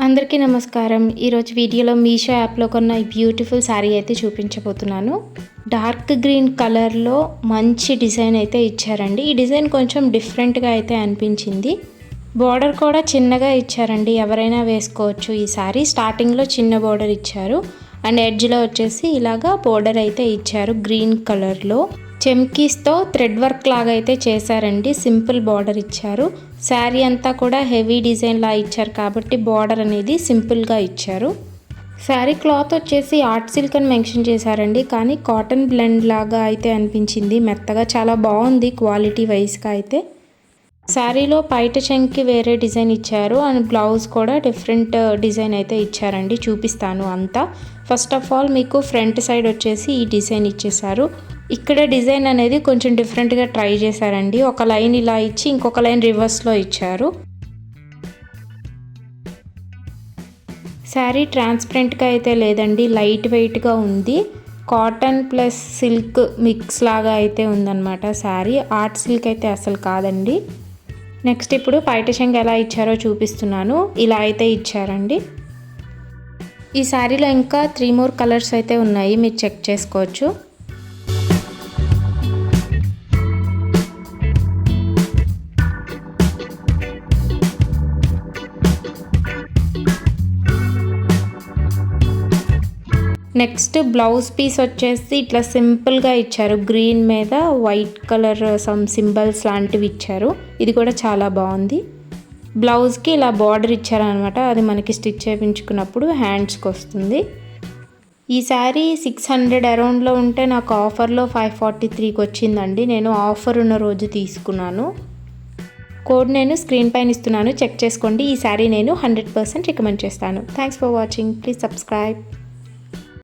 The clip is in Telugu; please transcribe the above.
అందరికీ నమస్కారం. ఈరోజు వీడియోలో మీషో యాప్లో కొన్న ఈ బ్యూటిఫుల్ శారీ అయితే చూపించబోతున్నాను. డార్క్ గ్రీన్ కలర్లో మంచి డిజైన్ అయితే ఇచ్చారండి. ఈ డిజైన్ కొంచెం డిఫరెంట్గా అయితే అనిపించింది. బోర్డర్ కూడా చిన్నగా ఇచ్చారండి, ఎవరైనా వేసుకోవచ్చు. ఈ శారీ స్టార్టింగ్లో చిన్న బోర్డర్ ఇచ్చారు అండ్ ఎడ్జ్లో వచ్చేసి ఇలాగా బోర్డర్ అయితే ఇచ్చారు గ్రీన్ కలర్లో. చెమ్కీస్తో థ్రెడ్ వర్క్ లాగా అయితే చేశారండి. సింపుల్ బార్డర్ ఇచ్చారు. శారీ అంతా కూడా హెవీ డిజైన్ లా ఇచ్చారు కాబట్టి బార్డర్ అనేది సింపుల్గా ఇచ్చారు. శారీ క్లాత్ వచ్చేసి ఆర్ట్ సిల్క్ అని మెన్షన్ చేశారండి, కానీ కాటన్ బ్లెండ్ లాగా అయితే అనిపించింది. మెత్తగా చాలా బాగుంది క్వాలిటీ వైజ్గా అయితే. శారీలో పైట చెంకి వేరే డిజైన్ ఇచ్చారు అండ్ బ్లౌజ్ కూడా డిఫరెంట్ డిజైన్ అయితే ఇచ్చారండి. చూపిస్తాను అంతా. ఫస్ట్ ఆఫ్ ఆల్ మీకు ఫ్రంట్ సైడ్ వచ్చేసి ఈ డిజైన్ ఇచ్చేసారు. ఇక్కడ డిజైన్ అనేది కొంచెం డిఫరెంట్గా ట్రై చేశారండి. ఒక లైన్ ఇలా ఇచ్చి ఇంకొక లైన్ రివర్స్లో ఇచ్చారు. శారీ ట్రాన్స్పరెంట్గా అయితే లేదండి, లైట్ వెయిట్గా ఉంది. కాటన్ ప్లస్ సిల్క్ మిక్స్ లాగా అయితే ఉందన్నమాట శారీ. ఆర్ట్ సిల్క్ అయితే అసలు కాదండి. నెక్స్ట్ ఇప్పుడు పైట చెంగు ఎలా ఇచ్చారో చూపిస్తున్నాను. ఇలా అయితే ఇచ్చారండి. ఈ శారీలో ఇంకా 3 more కలర్స్ అయితే ఉన్నాయి, మీరు చెక్ చేసుకోవచ్చు. నెక్స్ట్ బ్లౌజ్ పీస్ వచ్చేసి ఇట్లా సింపుల్గా ఇచ్చారు. గ్రీన్ మీద వైట్ కలర్ సమ్ సింబల్స్ లాంటివి ఇచ్చారు. ఇది కూడా చాలా బాగుంది. బ్లౌజ్కి ఇలా బార్డర్ ఇచ్చారనమాట, అది మనకి స్టిచ్ చేయించుకున్నప్పుడు హ్యాండ్స్కి వస్తుంది. ఈ శారీ 600 అరౌండ్లో ఉంటే నాకు ఆఫర్లో 543కి వచ్చిందండి. నేను ఆఫర్ ఉన్న రోజు తీసుకున్నాను. కోడ్ నేను స్క్రీన్ పైన ఇస్తున్నాను, చెక్ చేసుకోండి. ఈ శారీ నేను 100% రికమెండ్ చేస్తాను. Thanks for watching. Please subscribe.